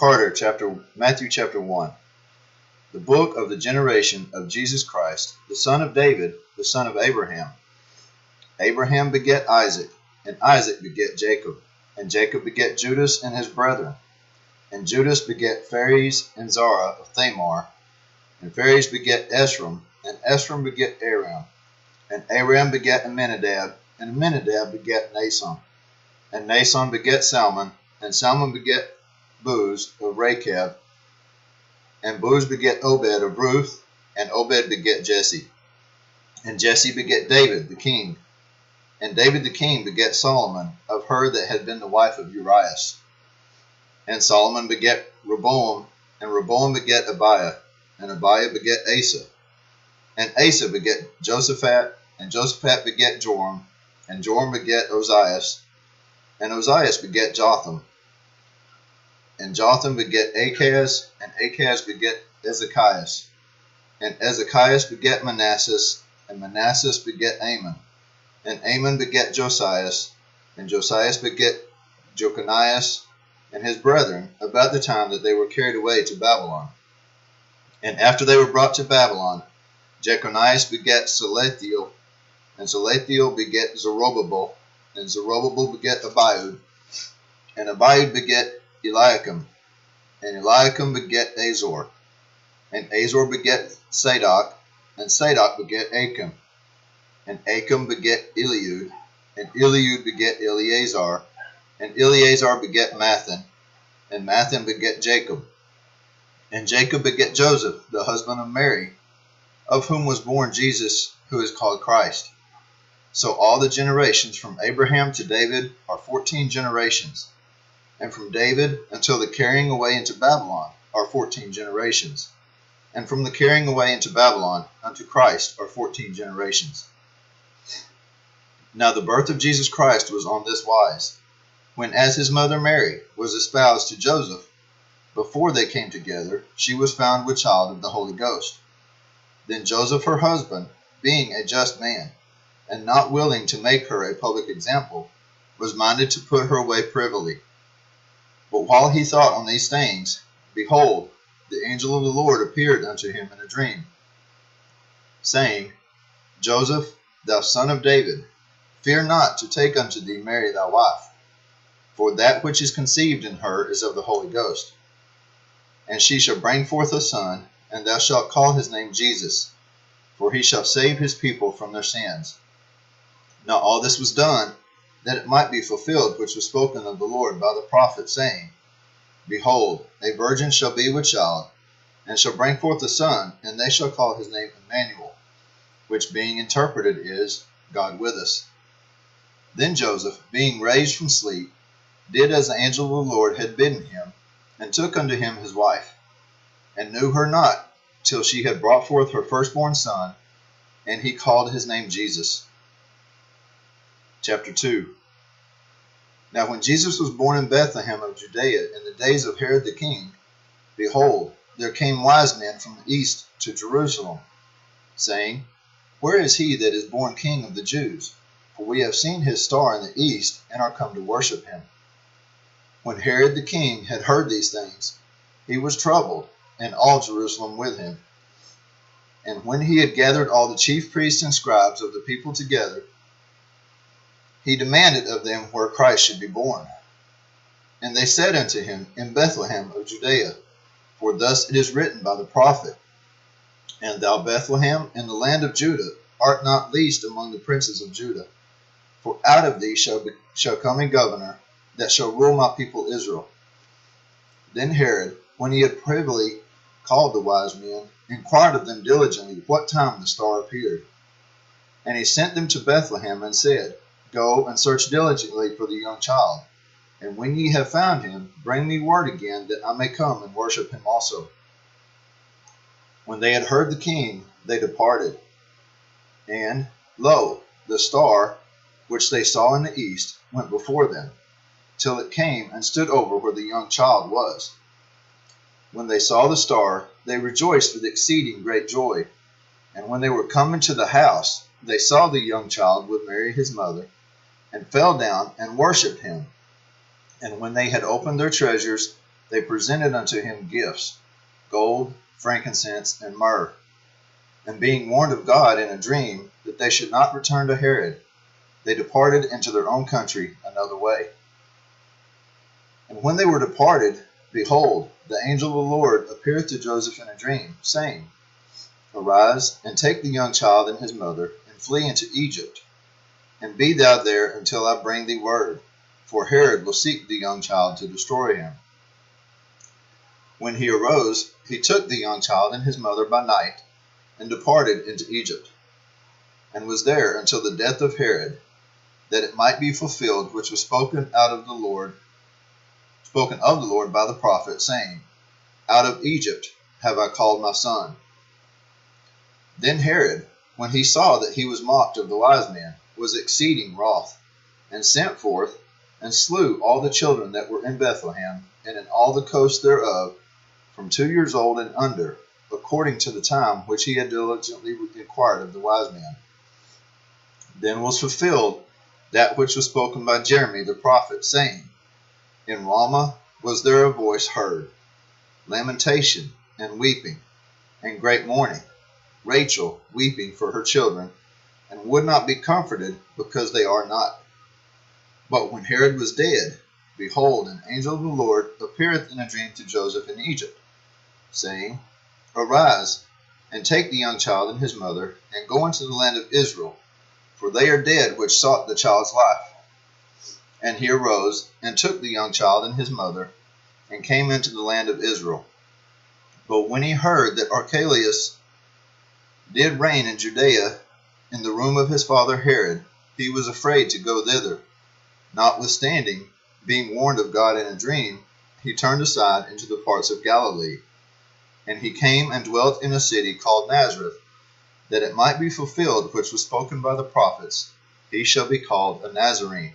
Matthew chapter 1. The book of the generation of Jesus Christ, the son of David, the son of Abraham. Abraham begat Isaac, and Isaac begat Jacob, and Jacob begat Judas and his brethren. And Judas begat Phares and Zara of Thamar, and Phares begat Esrom, and Esrom begat Aram, and Aram begat Amminadab, and Amminadab begat Nason, and Nason begat Salmon, and Salmon begat Booz of Rachab, and Booz begat Obed of Ruth, and Obed begat Jesse, and Jesse begat David the king, and David the king begat Solomon of her that had been the wife of Urias, and Solomon begat Rehoboam, and Rehoboam begat Abiah, and Abiah begat Asa, and Asa begat Josaphat, and Josaphat begat Joram, and Joram begat Ozias, and Ozias begat Jotham, and Jotham begat Achaz, and Achaz begat Ezekias, and Ezekias begat Manasseh, and Manasseh begat Amon, and Amon begat Josias, and Josias begat Jeconias and his brethren about the time that they were carried away to Babylon. And after they were brought to Babylon, Jeconias begat Salathiel, and Salathiel begat Zerubbabel, and Zerubbabel begat Abiud, and Abiud begat Eliakim, and Eliakim begat Azor, and Azor begat Sadoc, and Sadoc begat Achim, and Achim begat Eliud, and Eliud begat Eleazar, and Eleazar begat Mathan, and Mathan begat Jacob, and Jacob begat Joseph, the husband of Mary, of whom was born Jesus, who is called Christ. So all the generations from Abraham to David are 14 generations, and from David until the carrying away into Babylon are 14 generations, and from the carrying away into Babylon unto Christ are 14 generations. Now the birth of Jesus Christ was on this wise, when as his mother Mary was espoused to Joseph, before they came together, she was found with child of the Holy Ghost. Then Joseph her husband, being a just man, and not willing to make her a public example, was minded to put her away privily. But while he thought on these things, behold, the angel of the Lord appeared unto him in a dream, saying, Joseph, thou son of David, fear not to take unto thee Mary thy wife, for that which is conceived in her is of the Holy Ghost. And she shall bring forth a son, and thou shalt call his name Jesus, for he shall save his people from their sins. Now all this was done, that it might be fulfilled which was spoken of the Lord by the prophet, saying, Behold, a virgin shall be with child, and shall bring forth a son, and they shall call his name Emmanuel, which being interpreted is, God with us. Then Joseph, being raised from sleep, did as the angel of the Lord had bidden him, and took unto him his wife, and knew her not till she had brought forth her firstborn son, and he called his name Jesus. Chapter 2. Now when Jesus was born in Bethlehem of Judea in the days of Herod the king, behold, there came wise men from the east to Jerusalem, saying, Where is he that is born King of the Jews? For we have seen his star in the east, and are come to worship him. When Herod the king had heard these things, he was troubled, and all Jerusalem with him. And when he had gathered all the chief priests and scribes of the people together, he demanded of them where Christ should be born. And they said unto him, In Bethlehem of Judea, for thus it is written by the prophet, And thou, Bethlehem, in the land of Judah, art not least among the princes of Judah. For out of thee shall come a governor, that shall rule my people Israel. Then Herod, when he had privily called the wise men, inquired of them diligently what time the star appeared. And he sent them to Bethlehem, and said, Go and search diligently for the young child, and when ye have found him, bring me word again, that I may come and worship him also. When they had heard the king, they departed. And, lo, the star, which they saw in the east, went before them, till it came and stood over where the young child was. When they saw the star, they rejoiced with exceeding great joy. And when they were come into the house, they saw the young child with Mary his mother, and fell down and worshipped him. And when they had opened their treasures, they presented unto him gifts, gold, frankincense, and myrrh. And being warned of God in a dream that they should not return to Herod, they departed into their own country another way. And when they were departed, behold, the angel of the Lord appeareth to Joseph in a dream, saying, Arise, and take the young child and his mother, and flee into Egypt, and be thou there until I bring thee word, for Herod will seek the young child to destroy him. When he arose, he took the young child and his mother by night, and departed into Egypt, and was there until the death of Herod, that it might be fulfilled which was spoken of the Lord by the prophet, saying, Out of Egypt have I called my son. Then Herod, when he saw that he was mocked of the wise men, was exceeding wroth, and sent forth, and slew all the children that were in Bethlehem, and in all the coast thereof, from 2 years old and under, according to the time which he had diligently inquired of the wise men. Then was fulfilled that which was spoken by Jeremy the prophet, saying, In Ramah was there a voice heard, lamentation and weeping, and great mourning, Rachel weeping for her children, and would not be comforted, because they are not. But when Herod was dead, behold, an angel of the Lord appeareth in a dream to Joseph in Egypt, saying, Arise, and take the young child and his mother, and go into the land of Israel, for they are dead which sought the child's life. And he arose, and took the young child and his mother, and came into the land of Israel. But when he heard that Archelaus did reign in Judea in the room of his father Herod, he was afraid to go thither. Notwithstanding, being warned of God in a dream, he turned aside into the parts of Galilee. And he came and dwelt in a city called Nazareth, that it might be fulfilled which was spoken by the prophets, He shall be called a Nazarene.